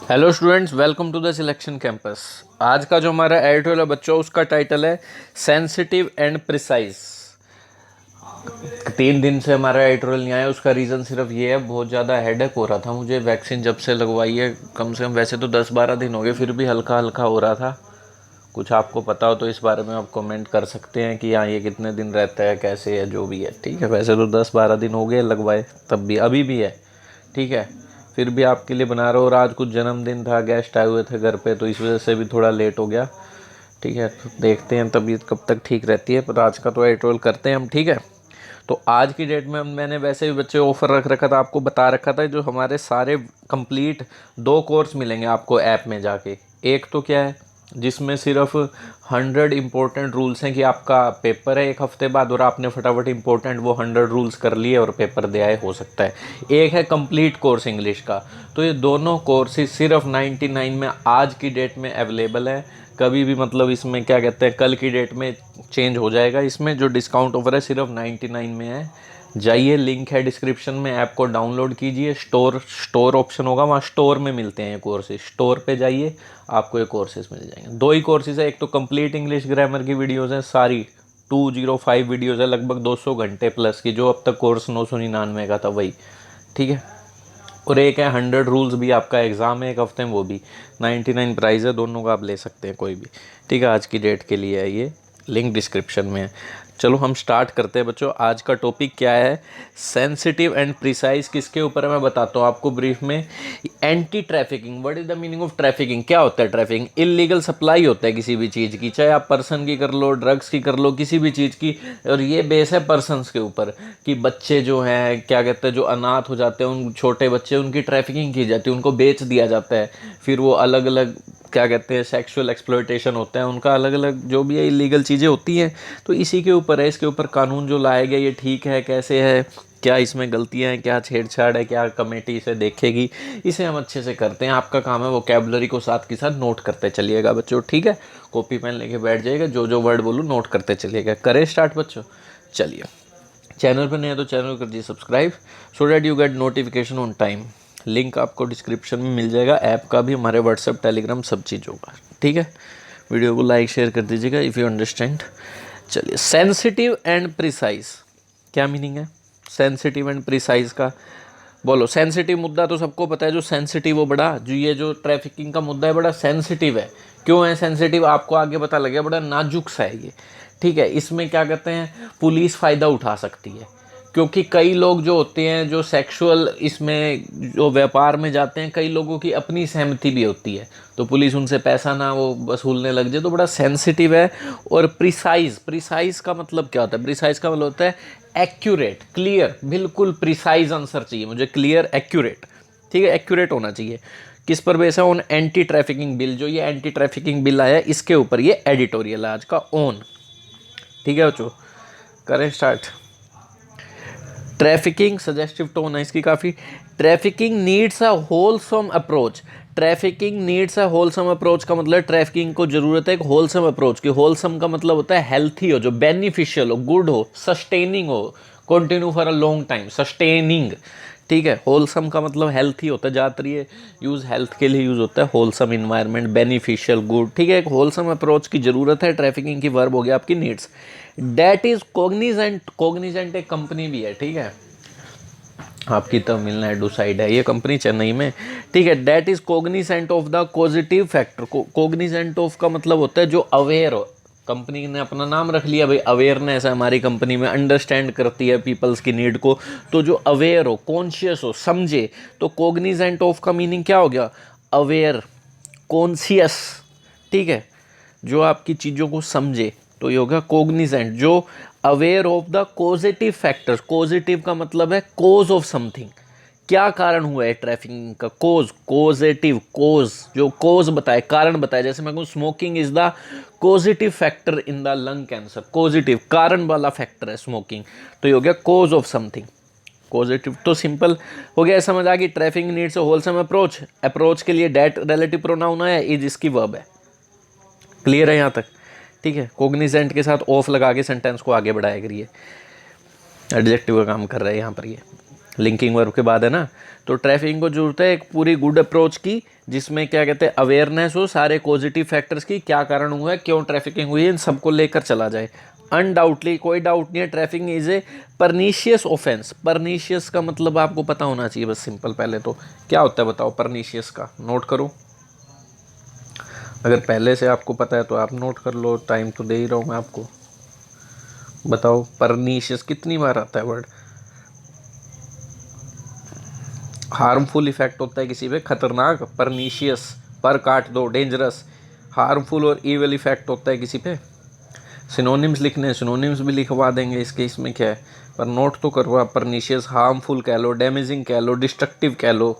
Hello students, welcome to the selection campus. आज का जो हमारा एडिटोरियल है बच्चों, उसका टाइटल है सेंसिटिव एंड प्रिसाइज। 3 दिन से हमारा एडिटोरियल नहीं आया, उसका रीज़न सिर्फ ये है, बहुत ज़्यादा हेडेक हो रहा था मुझे। वैक्सीन जब से लगवाई है, कम से कम वैसे तो 10-12 दिन हो गए, फिर भी हल्का हल्का हो रहा था। कुछ आपको पता हो तो इस बारे में आप कमेंट कर सकते हैं कि हाँ, ये कितने दिन रहता है, कैसे है, जो भी है। ठीक है, वैसे तो 10-12 दिन हो गए लगवाए, तब भी अभी भी है। ठीक है, फिर भी आपके लिए बना रहा हूँ। और आज कुछ जन्मदिन था, गेस्ट आए हुए थे घर पे, तो इस वजह से भी थोड़ा लेट हो गया। ठीक है, तो देखते हैं तबीयत कब तक ठीक रहती है, पर आज का तो एडिटोरियल करते हैं हम। ठीक है, तो आज की डेट में मैंने वैसे भी बच्चे ऑफर रख रखा था, आपको बता रखा था, जो हमारे सारे कंप्लीट 2 कोर्स मिलेंगे आपको ऐप में जाके। एक तो क्या है, जिसमें सिर्फ 100 इम्पोर्टेंट रूल्स हैं कि आपका पेपर है 1 हफ्ते बाद और आपने फटाफट इम्पोर्टेंट वो 100 रूल्स कर लिए और पेपर दे आए, हो सकता है। एक है कंप्लीट कोर्स इंग्लिश का। तो ये दोनों कोर्सेज सिर्फ 99 में आज की डेट में अवेलेबल है। कभी भी मतलब इसमें क्या कहते हैं, कल की डेट में चेंज हो जाएगा। इसमें जो डिस्काउंट ऑफर है सिर्फ 99 में है। जाइए, लिंक है डिस्क्रिप्शन में, ऐप को डाउनलोड कीजिए। स्टोर ऑप्शन होगा, वहाँ स्टोर में मिलते हैं ये कोर्सेज। स्टोर पे जाइए, आपको ये कोर्सेज मिल जाएंगे। 2 ही कोर्सेज है, एक तो कंप्लीट इंग्लिश ग्रामर की वीडियोज़ हैं सारी, 205 वीडियोज़ है, लगभग 200 घंटे प्लस की, जो अब तक कोर्स 999 का था वही। ठीक है, और एक है 100 रूल्स भी, आपका एग्ज़ाम है 1 हफ्ते में, वो भी 99 प्राइस है। दोनों का आप ले सकते हैं कोई भी। ठीक है, आज की डेट के लिए है ये, लिंक डिस्क्रिप्शन में है। चलो हम स्टार्ट करते हैं बच्चों। आज का टॉपिक क्या है, सेंसिटिव एंड प्रिसाइज। किसके ऊपर है मैं बताता हूँ आपको ब्रीफ में। Anti trafficking, what is the meaning of trafficking? क्या होता है ट्रैफिकिंग? इलीगल सप्लाई होता है किसी भी चीज़ की, चाहे आप पर्सन की कर लो, ड्रग्स की कर लो, किसी भी चीज़ की। और ये बेस है पर्सनस के ऊपर, कि बच्चे जो हैं क्या कहते हैं, जो अनाथ हो जाते हैं, उन छोटे बच्चे, उनकी ट्रैफिकिंग की जाती है, उनको बेच दिया जाता है। फिर वो अलग अलग क्या कहते हैं, सेक्सुअल एक्सप्लॉयटेशन होता है उनका, अलग अलग जो भी है इलीगल चीज़ें होती हैं। तो इसी के ऊपर है, इसके ऊपर कानून जो लाया गया, ये ठीक है कैसे है, क्या इसमें गलतियां हैं, क्या छेड़छाड़ है, क्या कमेटी इसे देखेगी, इसे हम अच्छे से करते हैं। आपका काम है वोकैबुलरी को साथ के साथ नोट करते चलिएगा बच्चों। ठीक है, कॉपी पेन लेके बैठ जाइएगा, जो जो वर्ड बोलूँ नोट करते चलिएगा। करें स्टार्ट बच्चों? चलिए, चैनल पर नहीं है तो चैनल कर दीजिए subscribe, so that you get notification on time. Link आपको डिस्क्रिप्शन में मिल जाएगा, ऐप का भी, हमारे व्हाट्सएप टेलीग्राम सब चीज़ होगा। ठीक है, वीडियो को लाइक शेयर कर दीजिएगा इफ़ यू अंडरस्टैंड। चलिए, सेंसिटिव एंड प्रिसाइज, क्या मीनिंग है सेंसिटिव एंड प्रिसाइज का? बोलो। सेंसिटिव मुद्दा तो सबको पता है, जो सेंसिटिव हो बड़ा, जो ये जो ट्रैफिकिंग का मुद्दा है बड़ा सेंसिटिव है। क्यों है सेंसिटिव, आपको आगे पता लगेगा। बड़ा नाजुक सा है ये। ठीक है, इसमें क्या कहते हैं, पुलिस फ़ायदा उठा सकती है, क्योंकि कई लोग जो होते हैं, जो सेक्सुअल इसमें जो व्यापार में जाते हैं, कई लोगों की अपनी सहमति भी होती है, तो पुलिस उनसे पैसा ना वो वसूलने लग जाए, तो बड़ा सेंसिटिव है। और प्रिसाइज, प्रिसाइज का मतलब क्या होता है? प्रिसाइज का मतलब होता है एक्यूरेट, क्लियर, बिल्कुल प्रिसाइज आंसर चाहिए मुझे, क्लियर, एक्यूरेट। ठीक है, एक्यूरेट होना चाहिए। किस पर बेस है? On anti trafficking bill. जो ये एंटी ट्रैफिकिंग बिल आया, इसके ऊपर ये एडिटोरियल है आज का, ऑन। ठीक है बच्चों, करें स्टार्ट। ट्रैफिकिंग, सजेस्टिव टोन है इसकी काफ़ी। Trafficking needs a wholesome approach. Trafficking needs a wholesome approach का मतलब ट्रैफिकिंग को ज़रूरत है एक होलसम अप्रोच की। होलसम का मतलब होता है हेल्थी हो, जो बेनिफिशियल हो, गुड हो, सस्टेनिंग हो, continue for a long time, sustaining. ठीक है, होलसम का मतलब हेल्थी होता है, ज़्यादातर ये यूज़ हेल्थ के लिए यूज़ होता है। Wholesome environment, beneficial, good. ठीक है, एक होलसम अप्रोच की ज़रूरत है। ट्रैफिकिंग की वर्ब हो गया आपकी needs. That is Cognizant, Cognizant एक कंपनी भी है। ठीक है, आपकी तमिलनाडु साइड है ये कंपनी, चेन्नई में। ठीक है, that is cognizant of the positive factor. Cognizant of का मतलब होता है जो अवेयर हो। कंपनी ने अपना नाम रख लिया भाई, अवेयरनेस है हमारी कंपनी में, अंडरस्टैंड करती है पीपल्स की नीड को। तो जो अवेयर हो, कॉन्शियस हो, समझे, तो कोग्निजेंट ऑफ का मीनिंग क्या हो गया? Aware, conscious. ठीक है, जो आपकी चीज़ों को समझे, तो ये होगा कोग्निजेंट। जो aware of the causative factors. Causative का मतलब है कोज ऑफ समथिंग, क्या कारण हुआ है ट्रैफिकिंग का। कोज, कॉजेटिव, कोज, जो कोज बताए, कारण बताए। जैसे मैं कहूँ smoking is the causative factor in the lung cancer. Causative, कारण वाला फैक्टर है स्मोकिंग, तो ये हो गया कोज ऑफ समथिंग। पॉजिटिव तो सिंपल हो गया, समझ आ गई। Trafficking needs a wholesome approach. Approach के लिए डेट रिलेटिव प्रोनाउन है, इज इसकी वर्ब है। क्लियर है यहाँ तक? ठीक है, कोग्निजेंट के साथ ऑफ लगा के सेंटेंस को आगे बढ़ाया करिए, एडजेक्टिव का काम कर रहा है यहाँ पर ये। लिंकिंग वर्ब के बाद है ना। तो ट्रैफिकिंग को जरूरत है एक पूरी गुड अप्रोच की, जिसमें क्या कहते हैं अवेयरनेस हो सारे पॉजिटिव फैक्टर्स की, क्या कारण हुआ है, क्यों ट्रैफिकिंग हुई है, इन सबको लेकर चला जाए। अनडाउटली कोई डाउट नहीं है, trafficking is a pernicious offence. Pernicious का मतलब आपको पता होना चाहिए बस सिंपल। पहले तो क्या होता है बताओ परनीशियस का, नोट करो। अगर पहले से आपको पता है तो आप नोट कर लो, टाइम तो दे ही रहा हूँ मैं आपको। बताओ परनीशियस कितनी बार आता है वर्ड। हार्मफुल इफेक्ट होता है किसी पे, खतरनाक, परनीशियस, पर काट दो, डेंजरस। हार्मफुल और ईवल इफेक्ट होता है किसी पे। सिनोनिम्स लिखने हैं, सिनोनिम्स भी लिखवा देंगे इसके, इसमें क्या है, पर नोट तो करवा। परनीशियस, हार्मफुल कह लो, डैमेजिंग कह लो, डिस्ट्रक्टिव कह लो,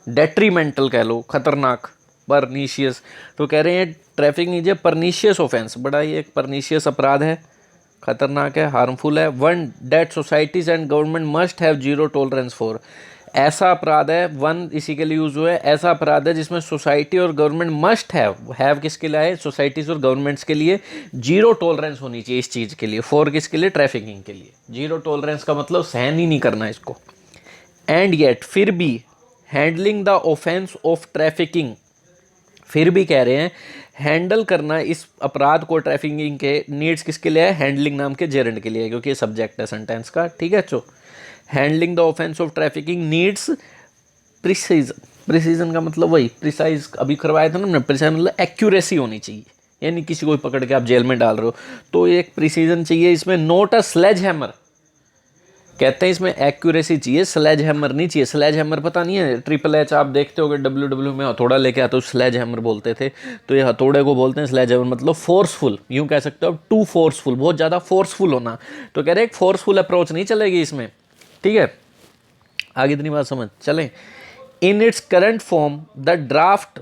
डेट्रीमेंटल कह लो, खतरनाक, परनीशियस। तो कह रहे हैं trafficking is a pernicious offence, बड़ा ही एक परनीशियस अपराध है, खतरनाक है, हार्मफुल है। One that societies and government must have zero tolerance for. ऐसा अपराध है, वन इसी के लिए यूज हुआ है, ऐसा अपराध है जिसमें सोसाइटी और गवर्नमेंट मस्ट हैव किसके लिए है, सोसाइटीज और गवर्नमेंट्स के लिए जीरो टॉलरेंस होनी चाहिए इस चीज़ के लिए। फॉर किसके लिए, ट्रैफिकिंग के लिए। जीरो टॉलरेंस का मतलब सहन ही नहीं करना इसको। एंड येट, फिर भी, handling the offence of trafficking, फिर भी कह रहे हैं हैंडल करना इस अपराध को ट्रैफिकिंग के, नीड्स किसके लिए है, हैंडलिंग नाम के जेरेंड के लिए, क्योंकि ये सब्जेक्ट है सेंटेंस का, ठीक है। चो handling the offence of trafficking needs precision. Precision का मतलब वही प्रिसाइज अभी करवाया था ना हमने, प्रिसाइज मतलब एक्यूरेसी होनी चाहिए, यानी किसी को पकड़ के आप जेल में डाल रहे हो तो एक प्रिसीजन चाहिए इसमें। नोट अ स्लेज हैमर, कहते हैं इसमें एक्यूरेसी चाहिए, स्लेज हैमर नहीं चाहिए। स्लेज हैमर पता नहीं है, ट्रिपल एच आप देखते हो WWE में हथौड़ा लेके आते हो, स्लेज हैमर बोलते थे, तो ये हथौड़े को बोलते हैं स्लेज हैमर, मतलब फोर्सफुल, यूं कह सकते हो आप, टू फोर्सफुल, बहुत ज़्यादा फोर्सफुल होना। तो कह रहे एक फोर्सफुल अप्रोच नहीं चलेगी इसमें, ठीक है। आगे इतनी बात समझ चलें। In its current form the draft,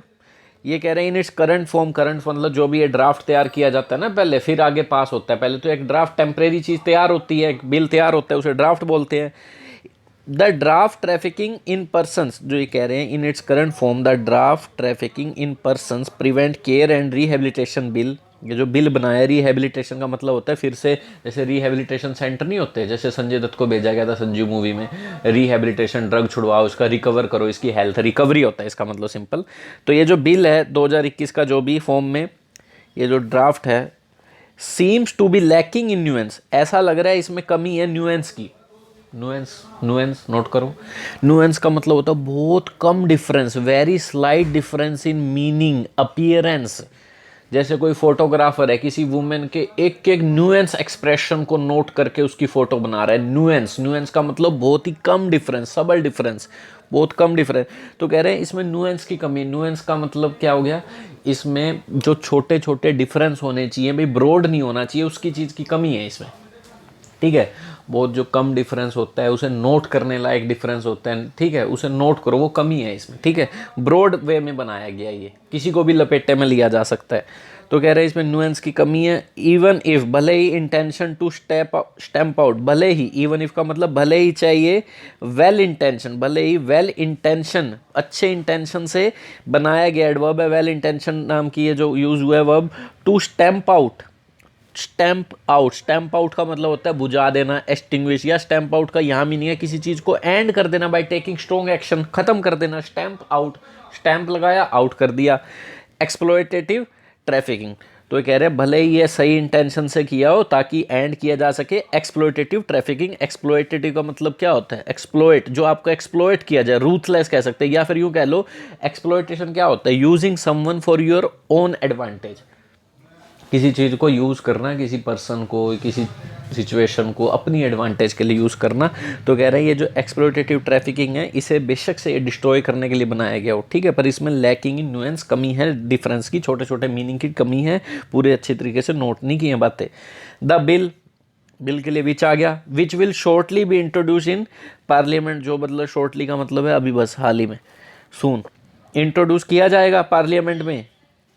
ये कह रहे हैं in its current form, current मतलब जो भी ये ड्राफ्ट तैयार किया जाता है ना पहले, फिर आगे पास होता है। पहले तो एक ड्राफ्ट टेम्परेरी चीज़ तैयार होती है, एक बिल तैयार होता है, उसे ड्राफ्ट बोलते हैं। The draft trafficking in persons, जो ये कह रहे हैं in its current form the draft trafficking in persons prevent care and rehabilitation bill. ये जो बिल बनाया, रिहेबिलिटेशन का मतलब होता है फिर से, जैसे रिहेबिलिटेशन सेंटर नहीं होते, जैसे संजय दत्त को भेजा गया था संजीव मूवी में, रिहेबिलिटेशन, ड्रग छुड़वाओ, उसका रिकवर करो, इसकी हेल्थ रिकवरी होता है इसका मतलब सिंपल। तो ये जो बिल है 2021 का जो भी फॉर्म में ये जो ड्राफ्ट है, seems to be lacking in nuance, ऐसा लग रहा है इसमें कमी है न्यूएंस की। नुएंस नोट करो। नुएंस का मतलब होता है बहुत कम difference, very slight difference in meaning, appearance. जैसे कोई फोटोग्राफर है किसी वुमेन के एक एक न्यूएंस एक्सप्रेशन को नोट करके उसकी फोटो बना रहा है। न्यूएंस का मतलब बहुत ही कम डिफरेंस, सबल डिफरेंस, बहुत कम डिफरेंस। तो कह रहे हैं इसमें न्यूएंस की कमी। न्यूएंस का मतलब क्या हो गया, इसमें जो छोटे छोटे डिफरेंस होने चाहिए भाई, ब्रॉड नहीं होना चाहिए, उसकी चीज़ की कमी है इसमें, ठीक है। बहुत जो कम डिफरेंस होता है उसे नोट करने लायक डिफरेंस होता है, ठीक है, उसे नोट करो, वो कमी है इसमें, ठीक है। ब्रॉड वे में बनाया गया, ये किसी को भी लपेटे में लिया जा सकता है। तो कह रहे हैं इसमें नुएंस की कमी है। इवन इफ, भले ही इंटेंशन टू स्टैम्प आउट, भले ही, इवन इफ का मतलब भले ही चाहिए, वेल इंटेंशन, भले ही वेल इंटेंशन, अच्छे इंटेंशन से बनाया गया एडवर्ब है, वेल इंटेंशन नाम की ये जो यूज हुआ है verb, to stamp out. Stamp out का मतलब होता है बुझा देना, एक्सटिंग्विश, या स्टैम्प आउट का यहाँ मीनिंग है किसी चीज़ को एंड कर देना बाय टेकिंग स्ट्रॉन्ग एक्शन, खत्म कर देना। स्टैम्प आउट, स्टैम्प लगाया, आउट कर दिया। एक्सप्लॉयटेटिव ट्रैफिकिंग, तो ये कह रहे हैं भले ही ये सही इंटेंशन से किया हो ताकि एंड किया जा सके। एक्सप्लॉयटेटिव ट्रैफिकिंग, एक्सप्लॉयटेटिव का मतलब क्या होता है, एक्सप्लॉयट, जो आपको एक्सप्लॉयट किया जाए, रूथलेस कह सकते हैं, या फिर यूँ कह लो एक्सप्लॉयटेशन क्या होता है, using someone for your own advantage, किसी चीज़ को यूज़ करना, किसी पर्सन को, किसी सिचुएशन को अपनी एडवांटेज के लिए यूज़ करना। तो कह रहे हैं ये जो एक्सप्लॉयटेटिव ट्रैफिकिंग है, इसे बेशक से ये डिस्ट्रॉय करने के लिए बनाया गया हो, ठीक है, पर इसमें लैकिंग इन न्यूएंस, कमी है डिफरेंस की, छोटे छोटे मीनिंग की कमी है, पूरे अच्छे तरीके से नोट नहीं की हैं बातें। द बिल के लिए विच आ गया, which will shortly be introduce in parliament, जो मतलब शॉर्टली का मतलब है अभी बस हाल ही में, सून, इंट्रोड्यूस किया जाएगा पार्लियामेंट में।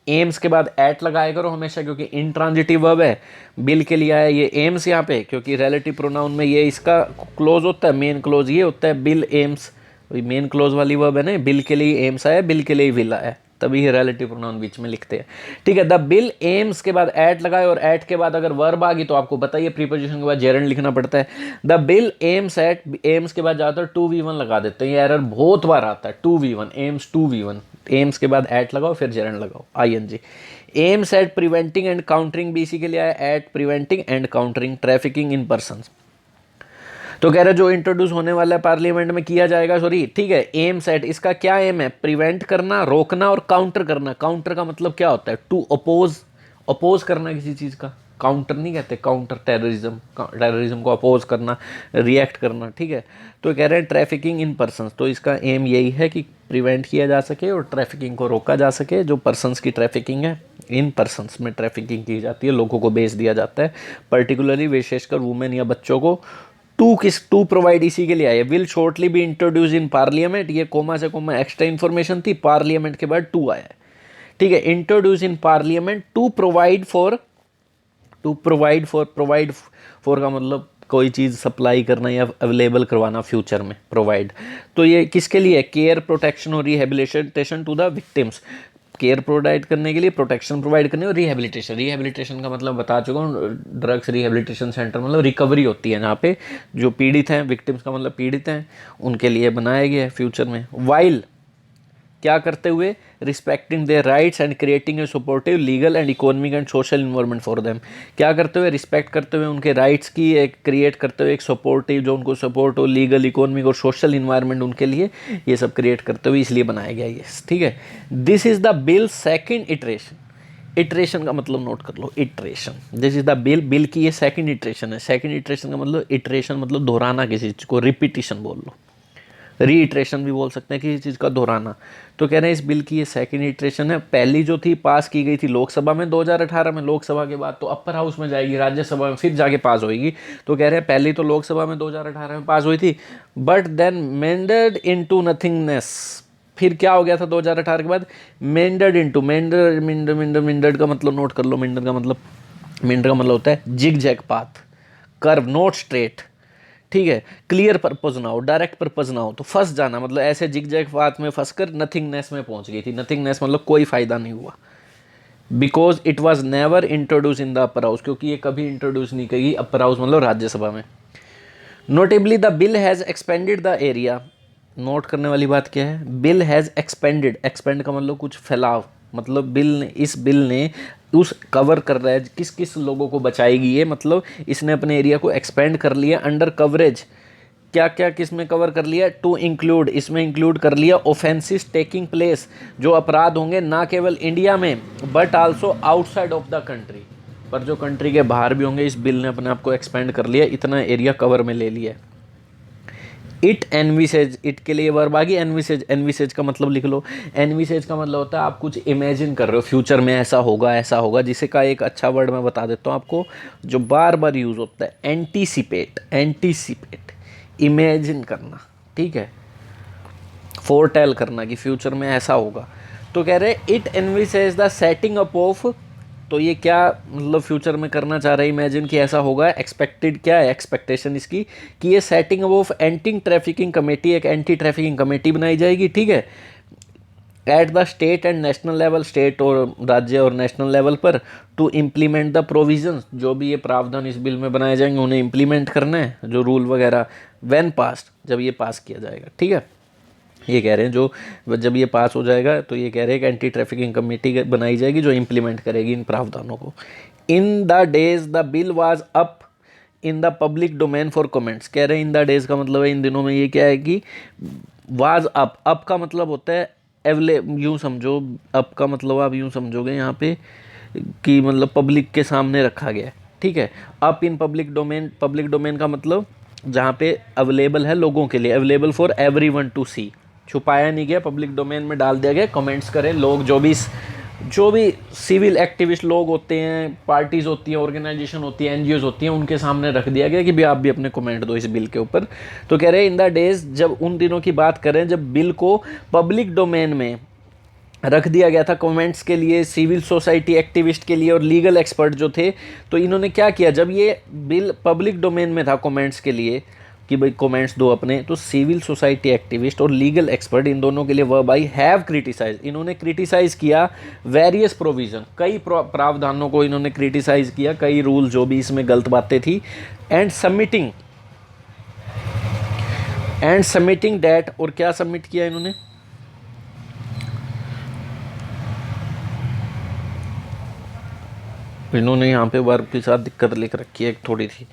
एम्स के बाद एट लगाया करो हमेशा, क्योंकि इंट्रांजिटिव वर्ब है। बिल के लिए आया ये एम्स यहाँ पे, क्योंकि रिलेटिव प्रोनाउन में ये इसका क्लोज होता है, मेन क्लोज ये होता है, बिल एम्स, मेन क्लोज वाली वर्ब है ना, बिल के लिए एम्स आया, बिल के लिए विल आया, तभी रिलेटिव प्रोनाउन बीच में लिखते हैं, ठीक है। द बिल एम्स के बाद एट लगाए और एट के बाद अगर वर्ब आ गई तो आपको बताइए प्रीपोजिशन के बाद जेरेंड लिखना पड़ता है। The bill aims at, AIIMS के बाद ज़्यादातर 2v1 लगा देते हैं, ये एरर बहुत बार आता है। 2v1 एम्स 2v1, एम्स के बाद एट लगाओ फिर जेरेंड लगाओ ing। Aims at preventing and countering भी इसी के लिए आया, at preventing and countering trafficking in person. तो कह रहे जो इंट्रोड्यूस होने वाला है पार्लियामेंट में किया जाएगा, सॉरी ठीक है। एम सेट, इसका क्या एम है? प्रिवेंट करना, रोकना और काउंटर करना। काउंटर का मतलब क्या होता है? टू अपोज, अपोज करना किसी चीज़ का, काउंटर नहीं कहते, काउंटर टेररिज्म, टेररिज्म को अपोज करना, रिएक्ट करना, ठीक है। तो कह रहे हैं ट्रैफिकिंग इन पर्सनस, तो इसका एम यही है कि प्रिवेंट किया जा सके और ट्रैफिकिंग को रोका जा सके। जो पर्सनस की ट्रैफिकिंग है, इन पर्सनस में ट्रैफिकिंग की जाती है, लोगों को बेच दिया जाता है, पर्टिकुलरली विशेषकर वुमेन या बच्चों को। टू प्रोवाइड इसी के लिए आया, will shortly be introduce in parliament, ये कोमा से कोमा एक्स्ट्रा इन्फॉर्मेशन थी, पार्लियामेंट के बाद टू आया है, ठीक है। Introduce in parliament to provide for, provide for का मतलब कोई चीज़ सप्लाई करना या अवेलेबल करवाना फ्यूचर में, प्रोवाइड। तो ये किसके लिए? केयर, प्रोटेक्शन और rehabilitation to the victims. Care provide करने के लिए, प्रोटेक्शन प्रोवाइड करने और रिहेबिलिटेशन। रिहेबिलिटेशन का मतलब बता चुका हूँ, ड्रग्स रिहेबिलिटेशन सेंटर मतलब रिकवरी होती है जहाँ पे जो पीड़ित हैं, विक्टिम्स का मतलब पीड़ित हैं, उनके लिए बनाया गया है फ्यूचर में। वाइल क्या करते हुए? Respecting their rights and creating a supportive legal and economic and social environment for them. क्या करते हुए? रिस्पेक्ट करते हुए उनके राइट्स की, एक क्रिएट करते हुए एक सपोर्टिव, जो उनको सपोर्ट हो, लीगल, इकोनॉमिक और सोशल इन्वायरमेंट उनके लिए, ये सब क्रिएट करते हुए इसलिए बनाया गया ये, ठीक है। This is the bill second iteration. Iteration का मतलब नोट कर लो, iteration. This is the bill, bill की ये सेकंड इटरेशन है। सेकंड इटरेशन का मतलब, इटरेशन मतलब दोहराना किसी चीज़ को, रिपीटिशन बोल लो, रीइटरेशन भी बोल सकते हैं, किसी चीज़ का दोहराना। तो कह रहे हैं इस बिल की ये सेकंड इटरेशन है। पहली जो थी पास की गई थी लोकसभा में 2018 में, लोकसभा के बाद तो अपर हाउस में जाएगी, राज्यसभा में फिर जाके पास होगी। तो कह रहे हैं पहली तो लोकसभा में 2018 में पास हुई थी, but then mended into nothingness. फिर क्या हो गया था 2018 के बाद? मेंडेड इनटू, मेंडेड का मतलब नोट कर लो, मेंडेड का मतलब होता है zig zag path, curve, not straight, ठीक है। क्लियर पर्पज ना हो, डायरेक्ट पर्पज ना हो, तो फंस जाना, मतलब ऐसे जिग जैग पाथ में फंसकर नथिंगनेस में पहुंच गई थी। नथिंगनेस मतलब कोई फायदा नहीं हुआ। Because it was never introduce in the upper house, क्योंकि ये कभी इंट्रोड्यूस नहीं करी अपर हाउस मतलब राज्यसभा में। Notably the bill has expanded the area. Note करने वाली बात क्या है? बिल हैज़ एक्सपेंडेड, एक्सपेंड का मतलब कुछ फैलाव, मतलब बिल ने, इस बिल ने उस कवर कर रहा है, किस किस लोगों को बचाएगी ये, मतलब इसने अपने एरिया को एक्सपेंड कर लिया। अंडर कवरेज क्या क्या किस में कवर कर लिया? टू इंक्लूड, इसमें इंक्लूड कर लिया ऑफेंसिस टेकिंग प्लेस, जो अपराध होंगे ना केवल इंडिया में but also outside of the country, पर जो कंट्री के बाहर भी होंगे, इस बिल ने अपने आप को एक्सपेंड कर लिया, इतना एरिया कवर में ले लिया। इट एनविसेज, इट के लिए वर्ब आ गई एनविसेज। एनविसेज का मतलब लिख लो। एनविसेज का मतलब होता है आप कुछ इमेजिन कर रहे हो, फ्यूचर में ऐसा होगा ऐसा होगा, जिसे का एक अच्छा वर्ड मैं बता देता हूँ आपको, जो बार बार यूज़ होता है, एंटीसिपेट। एंटीसिपेट, इमेजिन करना, ठीक है, फोरटेल करना कि फ्यूचर में ऐसा होगा। तो कह रहे it envisages the setting up of, तो ये क्या मतलब फ्यूचर में करना चाह रहे हैं, इमेजिन कि ऐसा होगा। एक्सपेक्टेड क्या है? एक्सपेक्टेशन इसकी कि ये setting of anti trafficking committee, एक एंटी ट्रैफिकिंग कमेटी बनाई जाएगी, ठीक है, at the state and national level, state और राज्य और नेशनल लेवल पर, टू इम्प्लीमेंट द प्रोविजंस, जो भी ये प्रावधान इस बिल में बनाए जाएंगे उन्हें इम्प्लीमेंट करना है, जो रूल वगैरह, व्हेन पास्ड, जब ये पास किया जाएगा, ठीक है। ये कह रहे हैं जो जब ये पास हो जाएगा तो ये कह रहे हैं कि एंटी ट्रैफिकिंग कमेटी बनाई जाएगी जो इम्प्लीमेंट करेगी इन प्रावधानों को। In the days the bill was up in the public domain for comments. कह रहे हैं इन द डेज का मतलब है इन दिनों में, ये क्या है कि वाज अप, अप का मतलब होता है यूँ समझो, अप का मतलब आप यूँ समझोगे यहाँ पे कि मतलब पब्लिक के सामने रखा गया है, ठीक है। Up in public domain, public domain का मतलब जहाँ पे अवेलेबल है लोगों के लिए, अवेलेबल फॉर एवरीवन टू सी, छुपाया नहीं गया, पब्लिक डोमेन में डाल दिया गया। कमेंट्स करें लोग, जो भी सिविल एक्टिविस्ट लोग होते हैं, पार्टीज़ होती हैं, ऑर्गेनाइजेशन होती है, एनजीओज होती हैं, उनके सामने रख दिया गया कि भी आप भी अपने कमेंट दो इस बिल के ऊपर। तो कह रहे हैं इन द डेज, जब उन दिनों की बात करें जब बिल को पब्लिक डोमेन में रख दिया गया था कमेंट्स के लिए, सिविल सोसाइटी एक्टिविस्ट के लिए और लीगल एक्सपर्ट जो थे, तो इन्होंने क्या किया, जब ये बिल पब्लिक डोमेन में था कमेंट्स के लिए, कि भाई कमेंट्स दो अपने, तो सिविल सोसाइटी एक्टिविस्ट और लीगल एक्सपर्ट इन दोनों के लिए वह भाई हैव क्रिटिसाइज, इन्होंने क्रिटिसाइज किया वेरियस प्रोविजन, कई प्रावधानों को इन्होंने क्रिटिसाइज किया, कई रूल जो भी इसमें गलत बातें थी, एंड सबमिटिंग डैट, और क्या सबमिट किया इन्होंने, इन्होंने यहाँ पे वर्ब के साथ दिक्कत लिख रखी है थोड़ी सी,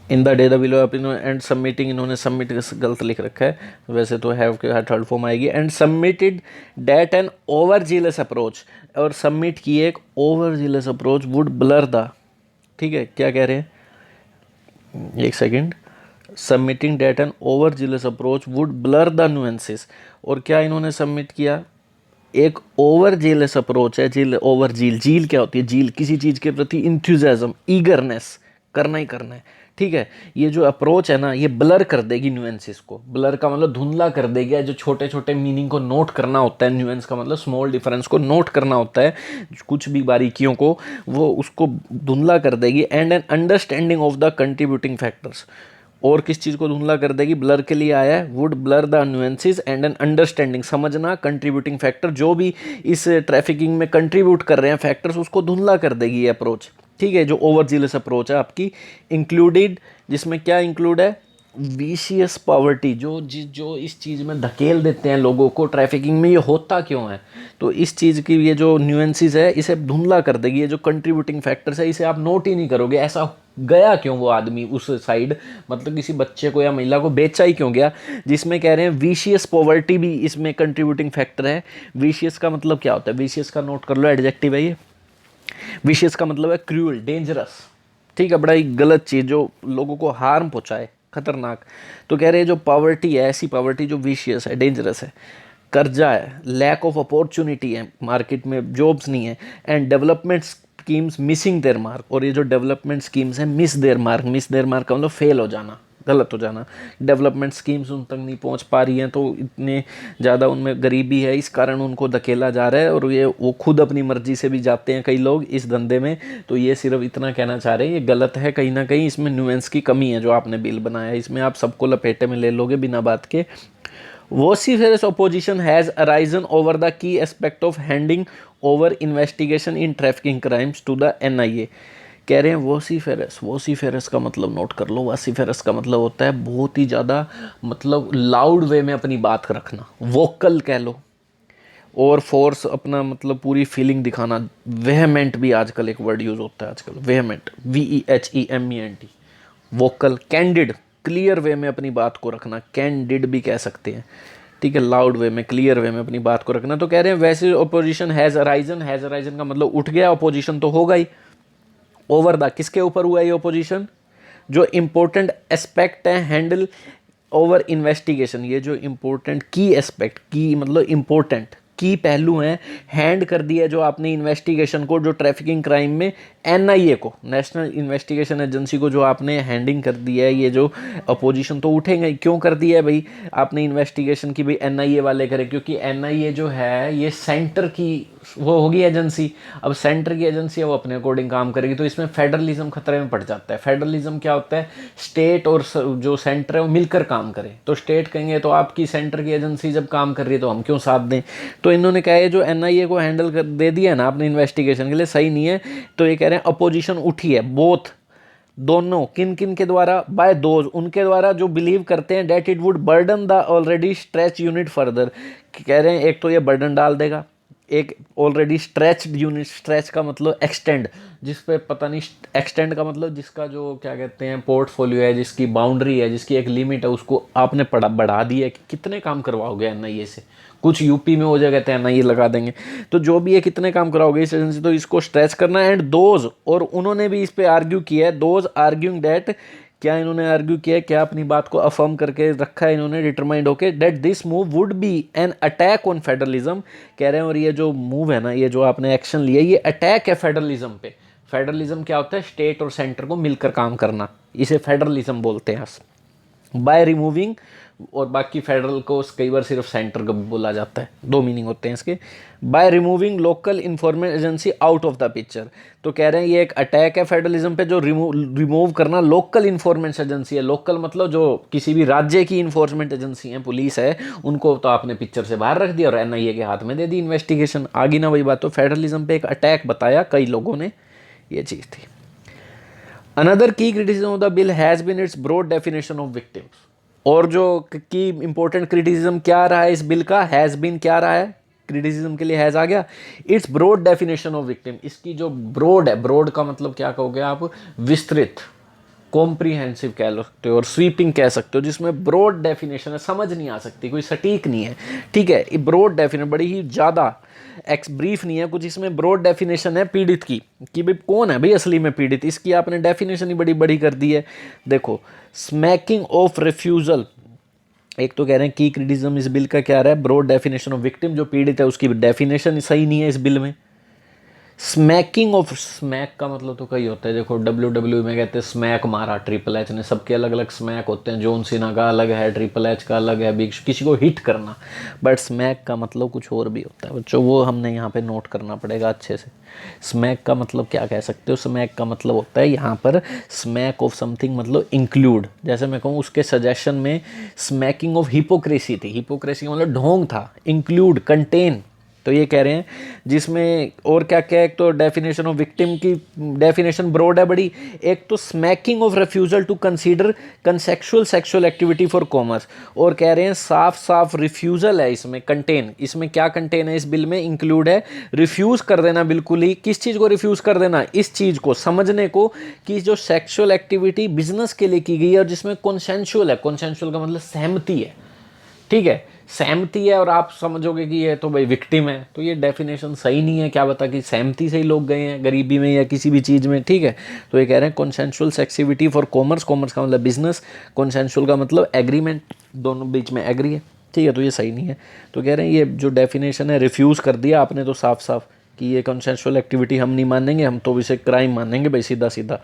in the day the below आप एंड सबमिटिंग, इन्होंने सबमिट गलत लिख रखा है, वैसे तो हैव के थर्ड फॉर्म आएगी, and submitted that an over zealous approach, और सबमिट किए एक over zealous approach would blur the, ठीक है क्या कह रहे हैं, एक second, submitting that an over zealous approach would blur the nuances, और क्या इन्होंने सबमिट किया, एक ओवर जेलस अप्रोच है, ओवर जील क्या होती है, जील किसी चीज़ के प्रति इंथ्यूजियाज्म, ईगरनेस, करना ही करना है, ठीक है, ये जो अप्रोच है ना ये ब्लर कर देगी न्यूएंसेस को, ब्लर का मतलब धुंधला कर देगी, जो छोटे छोटे मीनिंग को नोट करना होता है, न्यूएंस का मतलब स्मॉल डिफरेंस को नोट करना होता है, कुछ भी बारीकियों को, वो उसको धुंधला कर देगी, and an understanding of the contributing factors, और किस चीज़ को धुंधला कर देगी, ब्लर के लिए आया है, would blur the nuances and an understanding, समझना, कंट्रीब्यूटिंग फैक्टर, जो भी इस ट्रैफिकिंग में कंट्रीब्यूट कर रहे हैं फैक्टर्स, उसको धुंधला कर देगी ये अप्रोच, ठीक है, जो ओवर जीलस अप्रोच है आपकी, इंक्लूडेड, जिसमें क्या इंक्लूड है, विशियस पॉवर्टी, जो इस चीज़ में धकेल देते हैं लोगों को, ट्रैफिकिंग में ये होता क्यों है, तो इस चीज़ की ये जो न्यूएंसेस है इसे धुंधला कर देगी, ये जो कंट्रीब्यूटिंग फैक्टर्स है इसे आप नोट ही नहीं करोगे, ऐसा गया क्यों वो आदमी उस साइड, मतलब किसी बच्चे को या महिला को बेचा ही क्यों गया, जिसमें कह रहे हैं विशियस पॉवर्टी भी इसमें कंट्रीब्यूटिंग फैक्टर है। विशियस का मतलब क्या होता है, विशियस का नोट कर लो, एडजेक्टिव है ये, विशियस का मतलब है क्रूअल, डेंजरस, ठीक है, बड़ा ही गलत चीज़ जो लोगों को हार्म पहुंचाए, खतरनाक, तो कह रहे हैं जो पॉवर्टी है, ऐसी पॉवर्टी जो विशियस है, डेंजरस है, कर्जा है, लैक ऑफ अपॉर्चुनिटी है, मार्केट में जॉब्स नहीं है, and development schemes missing their mark, और ये जो डेवलपमेंट स्कीम्स हैं मिस देयर मार्क का मतलब फेल हो जाना, गलत हो जाना, डेवलपमेंट स्कीम्स उन तक नहीं पहुंच पा रही हैं, तो इतने ज़्यादा उनमें गरीबी है, इस कारण उनको धकेला जा रहा है, और ये वो खुद अपनी मर्जी से भी जाते हैं कई लोग इस धंधे में, तो ये सिर्फ इतना कहना चाह रहे हैं, ये गलत है, कहीं ना कहीं इसमें न्यूएंस की कमी है जो आपने बिल बनाया, इसमें आप सबको लपेटे में ले लोगे बिना बात के। Vociferous opposition has arisen over the key aspect of handing over investigation in trafficking crimes to the NIA। कह रहे हैं वोसीफेरस का मतलब नोट कर लो, वोसीफेरस का मतलब होता है बहुत ही ज़्यादा, मतलब लाउड वे में अपनी बात रखना, वोकल कह लो, और फोर्स अपना मतलब पूरी फीलिंग दिखाना, वेहमेंट भी आजकल एक वर्ड यूज़ होता है आजकल, vehement, VEHEMENT, vocal, candid, clear way में अपनी बात को रखना, कैंडिड भी कह सकते हैं, ठीक है, लाउड वे में, क्लियर वे में अपनी बात को रखना, तो कह रहे हैं वैसे ओपोजिशन हैज़ अराइजन का मतलब उठ गया, ओपोजिशन तो होगा ही, ओवर द किसके ऊपर हुआ ये ओपोजिशन, जो इम्पोर्टेंट एस्पेक्ट है हैंडल ओवर इन्वेस्टिगेशन, ये जो इम्पोर्टेंट की एस्पेक्ट, की मतलब इम्पोर्टेंट की पहलू हैं, हैंड कर दिया जो आपने इन्वेस्टिगेशन को, जो ट्रैफिकिंग क्राइम में NIA को, नेशनल इन्वेस्टिगेशन एजेंसी को जो आपने हैंडिंग कर दिया है, ये जो अपोजिशन तो उठेंगे, क्यों कर दिया है भाई आपने इन्वेस्टिगेशन की, भाई NIA वाले करें, क्योंकि NIA जो है ये सेंटर की वो होगी एजेंसी, अब सेंटर की एजेंसी है वो अपने अकॉर्डिंग काम करेगी, तो इसमें फेडरलिज्म खतरे में पड़ जाता है। फेडरलिज्म क्या होता है, स्टेट और जो सेंटर है वो मिलकर काम करें, तो स्टेट कहेंगे तो आपकी सेंटर की एजेंसी जब काम कर रही है तो हम क्यों साथ दें, तो इन्होंने कहा है जो NIA को हैंडल कर दे दिया ना आपने इन्वेस्टिगेशन के लिए, सही नहीं है, तो ये कह रहे हैं अपोजिशन उठी है, बोथ, दोनों, किन किन के द्वारा, बाय दोज, उनके द्वारा जो बिलीव करते हैं that it would burden the already stretch unit further, कह रहे हैं एक तो ये बर्डन डाल देगा, एक ऑलरेडी स्ट्रेच्ड यूनिट, स्ट्रेच का मतलब एक्सटेंड, जिस पे पता नहीं, एक्सटेंड का मतलब जिसका जो क्या कहते हैं पोर्टफोलियो है, जिसकी बाउंड्री है, जिसकी एक लिमिट है, उसको आपने बढ़ा दिया कि कितने काम करवाओगे NIA से, कुछ यूपी में हो जाए कहते हैं NIA लगा देंगे, तो जो भी है कितने काम करवाओगे इस एजेंसी, तो इसको स्ट्रेच करना है, एंड दोज, और उन्होंने भी इस पे आर्ग्यू किया है, दोज आर्ग्यूइंग दैट, क्या इन्होंने आर्ग्यू किया है, क्या अपनी बात को अफर्म करके रखा है इन्होंने, डिटरमाइंड होके, that this move would be an attack on federalism, कह रहे हैं और ये जो मूव है ना, ये जो आपने एक्शन लिया, ये अटैक है फेडरलिज्म पे। फेडरलिज्म क्या होता है, स्टेट और सेंटर को मिलकर काम करना, इसे फेडरलिज्म बोलते हैं। बाय रिमूविंग, और बाकी फेडरल को कई बार सिर्फ सेंटर को भी बोला जाता है, दो मीनिंग होते हैं इसके। By removing local information agency out of the picture, तो कह रहे हैं ये एक अटैक है फेडरलिज्म पे, जो रिमूव करना लोकल इन्फॉर्मेंट एजेंसी है। लोकल मतलब जो किसी भी राज्य की इन्फॉर्मेंट एजेंसी है, पुलिस है, उनको तो आपने पिक्चर से बाहर रख दिया और एनआईए के हाथ में दे दी इन्वेस्टिगेशन। आगे ना वही बात, तो फेडरलिज्म पे एक अटैक बताया कई लोगों ने, ये चीज़ थी। अनदर की criticism of the bill has been its broad definition of victims, और जो की इंपॉर्टेंट क्रिटिसिज्म क्या रहा है इस बिल का, हैज़ बीन क्या रहा है, क्रिटिसिज्म के लिए हैज़ आ गया, its broad definition of victim, इसकी जो ब्रॉड है, ब्रॉड का मतलब क्या कहोगे आप, विस्तृत, कॉम्प्रीहेंसिव कह सकते हो और स्वीपिंग कह सकते हो, जिसमें ब्रॉड डेफिनेशन है, समझ नहीं आ सकती, कोई सटीक नहीं है, ठीक है। ये ब्रॉड डेफिनेशन बड़ी ही ज़्यादा एक्स ब्रीफ नहीं है कुछ, इसमें ब्रॉड डेफिनेशन है पीड़ित की, कि भाई कौन है भाई असली में पीड़ित, इसकी आपने डेफिनेशन ही बड़ी बड़ी कर दी है। देखो, स्मैकिंग ऑफ रिफ्यूजल, एक तो कह रहे हैं की क्रिटिसिज्म इस बिल का क्या रहा है, ब्रॉड डेफिनेशन ऑफ विक्टिम, जो पीड़ित है उसकी डेफिनेशन सही नहीं है इस बिल में। स्मैकिंग ऑफ, स्मैक का मतलब तो कई होता है, देखो WWE में कहते हैं स्मैक मारा ट्रिपल एच ने, सबके अलग अलग स्मैक होते हैं, जॉन सीना का अलग है, ट्रिपल एच का अलग है, किसी को हिट करना, बट स्मैक का मतलब कुछ और भी होता है बच्चों, वो हमने यहाँ पे नोट करना पड़ेगा अच्छे से। स्मैक का मतलब क्या कह सकते हो, स्मैक का मतलब होता है यहाँ पर स्मैक ऑफ समथिंग, मतलब इंक्लूड, जैसे मैं कहूँ उसके सजेशन में स्मैकिंग ऑफ हिपोक्रेसी थी, हिपोक्रेसी का मतलब ढोंग था, इंक्लूड, कंटेन, तो ये कह रहे हैं जिसमें और क्या क्या, एक तो डेफिनेशन ऑफ विक्टिम की डेफिनेशन ब्रॉड है बड़ी, एक तो smacking of refusal to consider consensual sexual activity for commerce, और कह रहे हैं साफ साफ रिफ्यूजल है इसमें, कंटेन, इसमें क्या कंटेन है इस बिल में, इंक्लूड है, रिफ्यूज़ कर देना बिल्कुल ही, किस चीज़ को रिफ्यूज़ कर देना, इस चीज़ को समझने को कि जो सेक्सुअल एक्टिविटी बिजनेस के लिए की गई है और जिसमें कॉन्सेंशुअल है, कॉन्सेंशुअल का मतलब सहमति है, ठीक है, सहमति है, और आप समझोगे कि ये तो भाई विक्टिम है, तो ये डेफिनेशन सही नहीं है, क्या बता कि सहमति से ही लोग गए हैं गरीबी में या किसी भी चीज़ में, ठीक है। तो ये कह रहे हैं कॉन्सेंशुअल सेक्सिविटी फॉर कॉमर्स, कॉमर्स का मतलब बिजनेस, कॉन्सेंशुअल का मतलब एग्रीमेंट, दोनों बीच में एग्री है, ठीक है, तो ये सही नहीं है। तो कह रहे हैं ये जो डेफिनेशन है रिफ्यूज़ कर दिया आपने तो साफ साफ कि ये कंसेंशुअल एक्टिविटी हम नहीं मानेंगे, हम तो इसे क्राइम मानेंगे भाई, सीधा सीधा।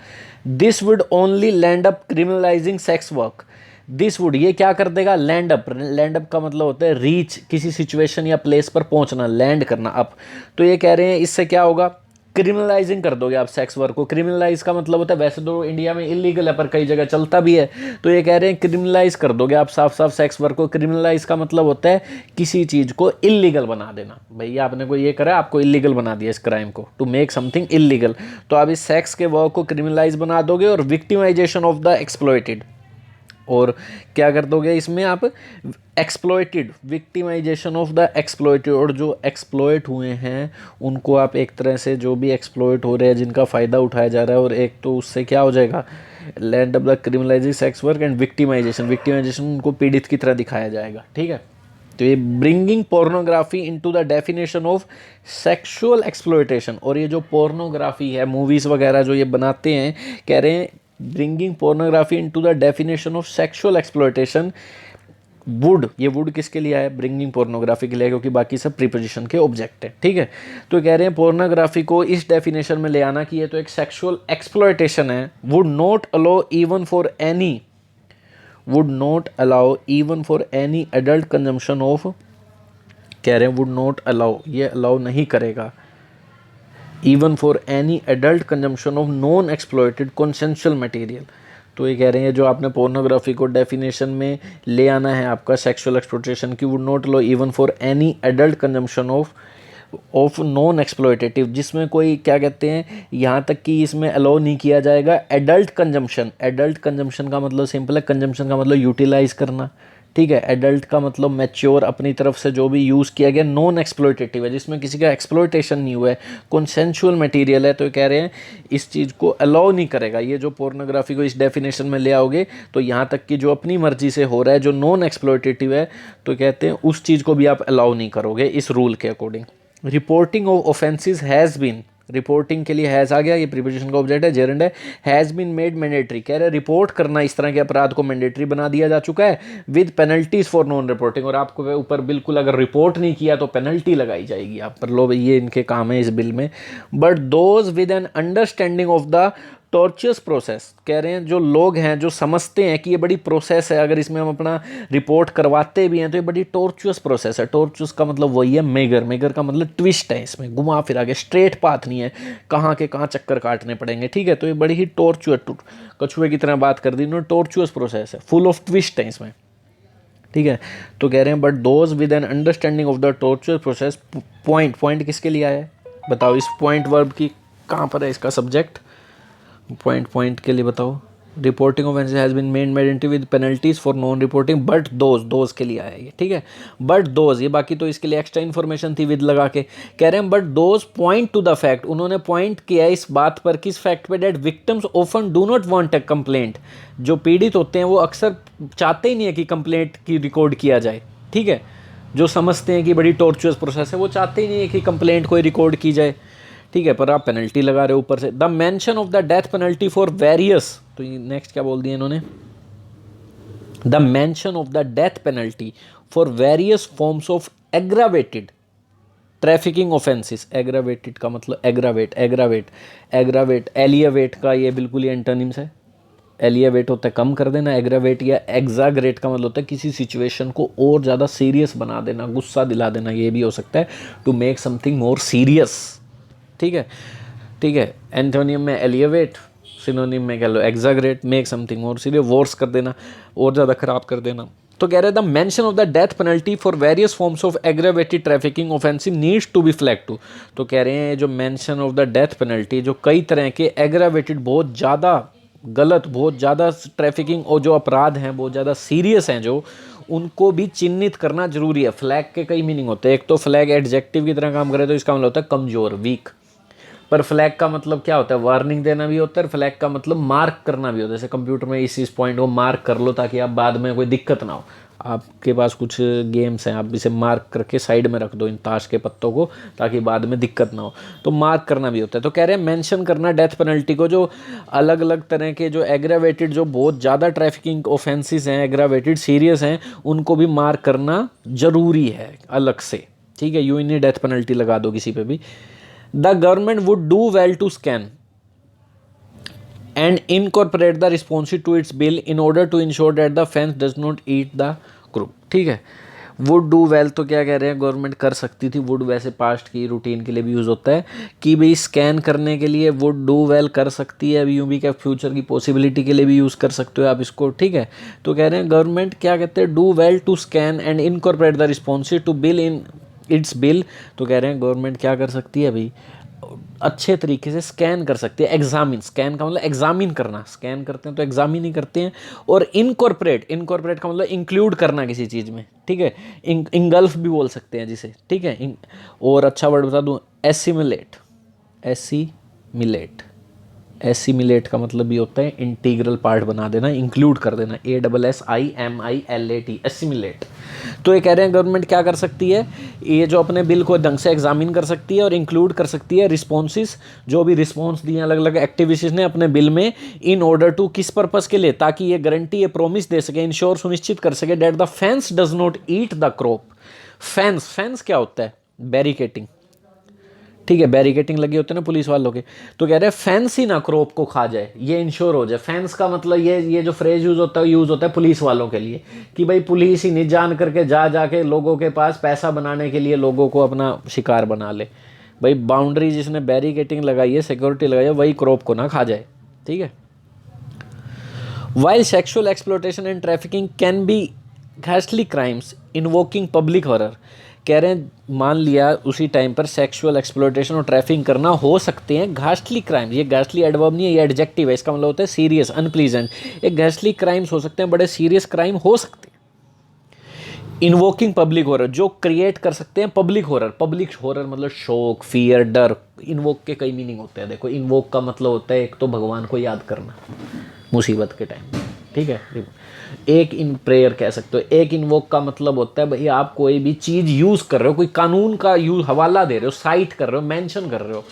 This would only land up criminalising sex work, this would, ये क्या कर देगा, लैंड अप, लैंड अप का मतलब होता है रीच, किसी सिचुएशन या प्लेस पर पहुंचना, लैंड करना अप, तो ये कह रहे हैं इससे क्या होगा, क्रिमिनलाइजिंग कर दोगे आप सेक्स वर्क को। क्रिमिनलाइज का मतलब होता है, वैसे तो इंडिया में इलीगल है पर कई जगह चलता भी है, तो ये कह रहे हैं क्रिमिनलाइज कर दोगे आप साफ साफ सेक्स वर्क को। क्रिमिनलाइज का मतलब होता है किसी चीज़ को इलीगल बना देना, भैया आपने कोई ये करा, आपको इलीगल बना दिया इस क्राइम को, टू मेक समथिंग इलीगल, तो आप इस सेक्स के वर्क को क्रिमिनलाइज बना दोगे। और विक्टिमाइजेशन ऑफ द एक्सप्लॉइटेड, और क्या कर दोगे इसमें आप, exploited, victimisation of the exploited, और जो एक्सप्लॉइट हुए हैं उनको आप एक तरह से, जो भी एक्सप्लॉइट हो रहे हैं जिनका फ़ायदा उठाया जा रहा है, और एक तो उससे क्या हो जाएगा, land of the criminalising sex work and victimisation, victimisation उनको पीड़ित की तरह दिखाया जाएगा, ठीक है। तो ये bringing pornography into the definition of sexual exploitation, और ये जो पोर्नोग्राफी है, मूवीज़ वगैरह जो ये बनाते हैं, कह रहे हैं bringing pornography into the definition of sexual exploitation would, ये वुड किसके लिए है, ब्रिंगिंग पोर्नोग्राफी के लिए, क्योंकि बाकी सब प्रीपोजिशन के ऑब्जेक्ट है, ठीक है। तो कह रहे हैं पोर्नोग्राफी को इस डेफिनेशन में ले आना कि ये तो एक सेक्सुअल एक्सप्लॉइटेशन है, would not allow even for any, would not allow even for any adult consumption of, कह रहे हैं वुड नॉट अलाउ, ये अलाउ नहीं करेगा, even for any adult consumption of non exploited consensual material. तो ये कह रहे हैं जो आपने पोर्नोग्राफी को डेफिनेशन में ले आना है आपका सेक्सुअल एक्सप्लॉइटेशन की, would not allow even for any adult consumption of non exploitative, जिसमें कोई क्या कहते हैं, यहाँ तक कि इसमें अलाउ नहीं किया जाएगा एडल्ट कंजम्पशन। एडल्ट कंजम्पशन का मतलब सिंपल है, कंजम्पशन का मतलब यूटिलाइज करना, ठीक है। एडल्ट का मतलब मैच्योर, अपनी तरफ से जो भी यूज़ किया गया। नॉन एक्सप्लॉइटेटिव है जिसमें किसी का एक्सप्लॉइटेशन नहीं हुआ है, कंसेंशुअल मटेरियल है, तो कह रहे हैं इस चीज़ को अलाउ नहीं करेगा। ये जो पोर्नोग्राफी को इस डेफिनेशन में ले आओगे तो यहाँ तक कि जो अपनी मर्जी से हो रहा है, जो नॉन एक्सप्लॉइटेटिव है, तो कहते हैं उस चीज़ को भी आप अलाउ नहीं करोगे इस रूल के according. Reporting of offences has been, reporting के लिए हैज़ आ गया, ये प्रीपोजिशन का ऑब्जेक्ट है, जेरेंड है। हैज़ बीन मेड मैंडेटरी, कह रहे रिपोर्ट करना इस तरह के अपराध को मैंडेटरी बना दिया जा चुका है, with penalties for non reporting, और आपको ऊपर बिल्कुल अगर रिपोर्ट नहीं किया तो पेनल्टी लगाई जाएगी आप पर। लो भाई ये इनके काम है इस बिल में। But those with an understanding of the torturers process, कह रहे हैं जो लोग हैं जो समझते हैं कि ये बड़ी प्रोसेस है, अगर इसमें हम अपना रिपोर्ट करवाते भी हैं तो ये बड़ी टॉर्चरस प्रोसेस है। टॉर्चरस का मतलब वही है मेगर, मेगर का मतलब ट्विस्ट है, इसमें घुमा फिरा के स्ट्रेट पाथ नहीं है, कहाँ के कहाँ चक्कर काटने पड़ेंगे, ठीक है। तो ये बड़ी ही टॉर्चर, कछुए की तरह बात कर दी इन्होंने, टॉर्चरस प्रोसेस है, फुल ऑफ ट्विस्ट है इसमें, ठीक है। तो कह रहे हैं but those with an understanding of the torture process, point किसके लिए आया है बताओ, इस पॉइंट वर्ब की कहाँ पर है इसका सब्जेक्ट, पॉइंट के लिए बताओ। Reporting offence has been made mandatory with penalties for non reporting but those के लिए आया ये, ठीक है। बट दोज, ये बाकी तो इसके लिए एक्स्ट्रा इन्फॉर्मेशन थी विद लगा के, कह रहे हैं but those point to the fact, उन्होंने पॉइंट किया इस बात पर, किस फैक्ट पे, that victims often do not want a complaint, जो पीड़ित होते हैं वो अक्सर चाहते ही नहीं है कि कंप्लेंट की रिकॉर्ड किया जाए, ठीक है। जो समझते हैं कि बड़ी टॉर्चरस प्रोसेस है वो चाहते ही नहीं है कि कंप्लेंट कोई रिकॉर्ड की जाए, ठीक है। पर आप पेनल्टी लगा रहे हो ऊपर से। The mention of the death penalty for various, तो नेक्स्ट क्या बोल दिया इन्होंने, the mention of the death penalty for various forms of aggravated trafficking offences. Aggravated का मतलब एग्रावेट एलियावेट का ये बिल्कुल ही एंटोनिम्स है। एलियावेट होता है कम कर देना, एग्रावेट या एग्जाग्रेट का मतलब होता है किसी सिचुएशन को और ज़्यादा सीरियस बना देना, गुस्सा दिला देना, ये भी हो सकता है, to make something more serious, ठीक है। एंटोनियम में एलिवेट, सिनोनिम में कह लो exaggerate, make something more serious, worse कर देना, और ज़्यादा खराब कर देना। तो कह रहे हैं the mention of the death penalty for various forms of aggravated trafficking offensive needs to be flag too. तो कह रहे हैं जो mention of the death penalty, जो कई तरह के एग्रावेटेड, बहुत ज़्यादा गलत, बहुत ज़्यादा ट्रैफिकिंग और जो अपराध हैं बहुत ज़्यादा सीरियस हैं, जो उनको भी चिन्हित करना जरूरी है। फ्लैग के कई मीनिंग होते हैं, एक तो फ्लैग एडजेक्टिव की तरह काम करे तो इसका मतलब होता है कमज़ोर, वीक, पर फ्लैग का मतलब क्या होता है, वार्निंग देना भी होता है, फ्लैग का मतलब मार्क करना भी होता है। जैसे कंप्यूटर में इस पॉइंट को मार्क कर लो ताकि आप बाद में कोई दिक्कत ना हो। आपके पास कुछ गेम्स हैं, आप इसे मार्क करके साइड में रख दो इन ताश के पत्तों को, ताकि बाद में दिक्कत ना हो, तो मार्क करना भी होता है। तो कह रहे हैं मेंशन करना डेथ पेनल्टी को, जो अलग अलग तरह के जो एग्रावेटेड, जो बहुत ज़्यादा ट्रैफिकिंग ऑफेंसेस हैं, एग्रावेटेड सीरियस हैं, उनको भी मार्क करना ज़रूरी है अलग से, ठीक है। यूं ही नहीं डेथ पेनल्टी लगा दो किसी पे भी। The government would do well to scan and incorporate the response to its bill in order to ensure that the fence does not eat the group, ठीक है। वुड डू वेल तो क्या कह रहे हैं, गवर्नमेंट कर सकती थी, वुड वैसे पास्ट की रूटीन के लिए भी यूज़ होता है कि भाई स्कैन करने के लिए वुड डू वेल कर सकती है, अभी यूँ भी क्या फ्यूचर की पॉसिबिलिटी के लिए भी यूज़ कर सकते हो आप इसको, ठीक है। तो कह रहे हैं गवर्नमेंट क्या कहते हैं, do well to scan and incorporate the response to bill in its bill. तो कह रहे हैं गवर्नमेंट क्या कर सकती है भाई, अच्छे तरीके से स्कैन कर सकती है, एग्जामिन, स्कैन का मतलब एग्जामिन करना, स्कैन करते हैं तो एग्जामिन ही करते हैं, और इनकॉर्पोरेट का मतलब इंक्लूड करना किसी चीज़ में, ठीक है। इंगल्फ भी बोल सकते हैं जिसे, ठीक है। और अच्छा वर्ड बता दूं, एसिमिलेट का मतलब भी होता है इंटीग्रल पार्ट बना देना, इंक्लूड कर देना, ASSIMILAT, एसिमिलेट। तो ये कह रहे हैं गवर्नमेंट क्या कर सकती है, ये जो अपने बिल को ढंग से एग्जामिन कर सकती है और इंक्लूड कर सकती है रिस्पॉन्सेस, जो भी रिस्पॉन्स दिए अलग अलग एक्टिविटीज़ ने अपने बिल में, इन ऑर्डर टू, किस पर्पस के लिए, ताकि ये गारंटी, ये प्रॉमिस दे सके, इंश्योर सुनिश्चित कर सके, that the fence does not eat the crop. Fence क्या होता है, बैरिकेटिंग, ठीक है। बैरिकेटिंग लगी होती है ना पुलिस वालों के, तो कह रहे हैं फेंस ही ना क्रॉप को खा जाए, ये इंश्योर हो जाए। फेंस का मतलब ये जो फ्रेज यूज़ होता है पुलिस वालों के लिए, कि भाई पुलिस ही नहीं जान करके जाके लोगों के पास पैसा बनाने के लिए लोगों को अपना शिकार बना ले। भाई बाउंड्री जिसने बैरिकेटिंग लगाई है, सिक्योरिटी लगाई है, वही क्रॉप को ना खा जाए, ठीक है। While sexual exploitation and trafficking can be ghastly crimes invoking public horror, कह रहे हैं मान लिया उसी टाइम पर सेक्सुअल एक्सप्लॉयटेशन और ट्रैफिकिंग करना हो सकते हैं घास्टली क्राइम्स। ये घास्टली एडवर्ब नहीं है, ये एडजेक्टिव है, इसका मतलब होता है सीरियस, अनप्लीजेंट। एक घास्टली क्राइम्स हो सकते हैं, बड़े सीरियस क्राइम हो सकते हैं। इन्वोकिंग पब्लिक हॉरर, जो क्रिएट कर सकते हैं पब्लिक हॉरर मतलब शोक, फियर, डर। इन्वोक के कई मीनिंग होते हैं, देखो इन्वोक का मतलब होता है एक तो भगवान को याद करना मुसीबत के टाइम, ठीक है। एक इन प्रेयर कह सकते हो। एक इन्वोक का मतलब होता है भाई आप कोई भी चीज़ यूज़ कर रहे हो, कोई कानून का यूज हवाला दे रहे हो, साइट कर रहे हो, मेंशन कर रहे हो।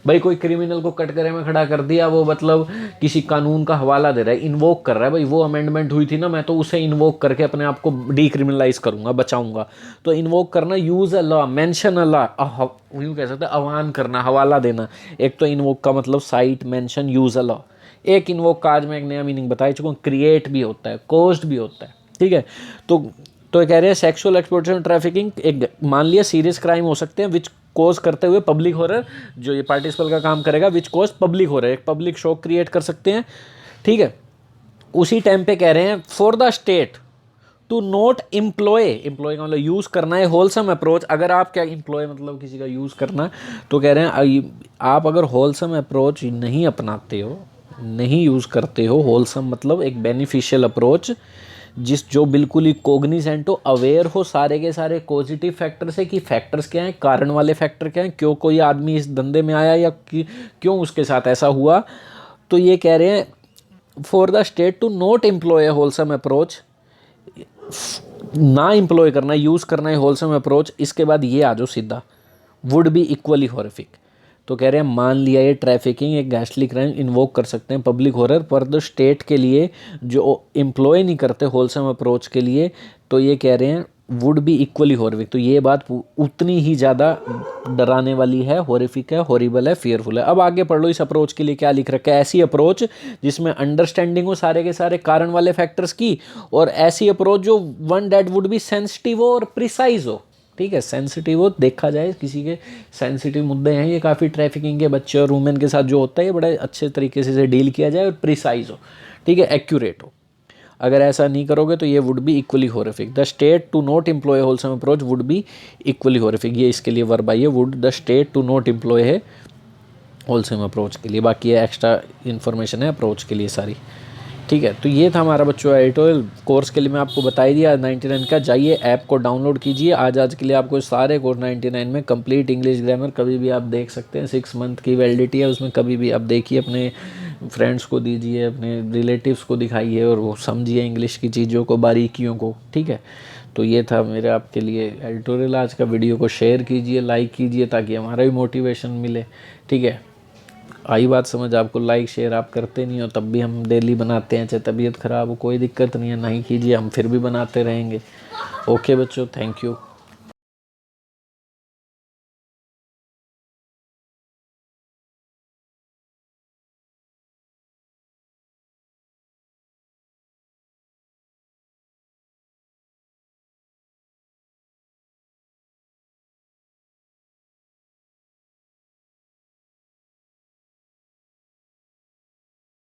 भाई कोई क्रिमिनल को कटघरे में खड़ा कर दिया, वो मतलब किसी कानून का हवाला दे रहा है, इन्वोक कर रहा है, भाई वो अमेंडमेंट हुई थी ना, मैं तो उसे इन्वोक करके अपने आप को डीक्रिमिनलाइज करूंगा, बचाऊंगा। तो इन्वोक करना, use a law, mention a law, यूँ कह सकते हैं आह्वान करना, हवाला देना। एक तो इन्वोक का मतलब site, mention, use a law, एक इन्वोक का आज मैं एक नया मीनिंग बता चुका हूँ, क्रिएट भी होता है, कोज्ड भी होता है, ठीक है। तो ये कह रहे हैं सेक्सुअल एक्सप्लॉयटेशन ट्रैफिकिंग एक मान लिया सीरियस क्राइम हो सकते हैं विच कोज करते हुए पब्लिक हॉरर, जो ये पार्टिसिपल का काम करेगा, विच कोज पब्लिक हॉरर, एक पब्लिक शॉक क्रिएट कर सकते हैं, ठीक है। उसी टाइम पे कह रहे हैं for the state to not employ का मतलब यूज़ करना है होलसम अप्रोच। अगर आप क्या एम्प्लॉय मतलब किसी का यूज़ करना, तो कह रहे हैं आप अगर होलसम अप्रोच नहीं अपनाते हो, नहीं यूज़ करते हो, होलसम मतलब एक बेनिफिशियल अप्रोच जो बिल्कुल ही कोग्निसेंट हो, अवेयर हो सारे के सारे पॉजिटिव फैक्टर से कि फैक्टर्स क्या हैं, कारण वाले फैक्टर क्या हैं, क्यों कोई आदमी इस धंधे में आया या क्यों उसके साथ ऐसा हुआ। तो ये कह रहे हैं for the state to not employ wholesome approach, ना एम्प्लॉय करना, यूज़ करना है होलसम अप्रोच। इसके बाद ये आ जाओ सीधा, वुड बी इक्वली हॉरिफिक। तो कह रहे हैं मान लिया ये ट्रैफिकिंग एक गैस्टली क्राइम इन्वोक कर सकते हैं पब्लिक हॉरर, पर द स्टेट के लिए जो एम्प्लॉय नहीं करते होलसम अप्रोच के लिए, तो ये कह रहे हैं वुड बी इक्वली हॉरिफिक। तो ये बात उतनी ही ज़्यादा डराने वाली है, हॉरिफिक है, हॉरिबल है, फियरफुल है। अब आगे पढ़ लो इस अप्रोच के लिए क्या लिख रखा है। ऐसी अप्रोच जिसमें अंडरस्टैंडिंग हो सारे के सारे कारण वाले फैक्टर्स की, और ऐसी अप्रोच जो one that would be sensitive हो और प्रिसाइज हो, ठीक है। सेंसिटिव हो, देखा जाए किसी के सेंसिटिव मुद्दे हैं ये काफ़ी, ट्रैफिकिंग के बच्चे और वुमेन के साथ जो होता है ये बड़े अच्छे तरीके से डील किया जाए, और प्रिसाइज हो, ठीक है, एक्यूरेट हो। अगर ऐसा नहीं करोगे तो ये would be equally horrific. The state to not employ wholesome approach would be equally horrific, ये इसके लिए वर्ब आई है, would the state to not employ है होलसम अप्रोच के लिए। बाकी ये एक्स्ट्रा इन्फॉर्मेशन है अप्रोच के लिए सारी, ठीक है। तो ये था हमारा बच्चों एडिटोरियल कोर्स के लिए मैं आपको बता ही दिया 99 का। जाइए ऐप को डाउनलोड कीजिए, आज के लिए आपको सारे कोर्स 99 में कंप्लीट इंग्लिश ग्रामर कभी भी आप देख सकते हैं। 6 मंथ की वैलिडिटी है उसमें, कभी भी आप देखिए, अपने फ्रेंड्स को दीजिए, अपने रिलेटिव्स को दिखाइए, और वो समझिए इंग्लिश की चीज़ों को, बारीकियों को, ठीक है। तो ये था मेरे आपके लिए एडिटोरियल आज का। वीडियो को शेयर कीजिए, लाइक कीजिए, ताकि हमारा भी मोटिवेशन मिले, ठीक है। आई बात समझ आपको, लाइक शेयर आप करते नहीं हो तब भी हम डेली बनाते हैं, चाहे तबीयत ख़राब हो, कोई दिक्कत नहीं है, नहीं कीजिए, हम फिर भी बनाते रहेंगे। ओके बच्चों, थैंक यू।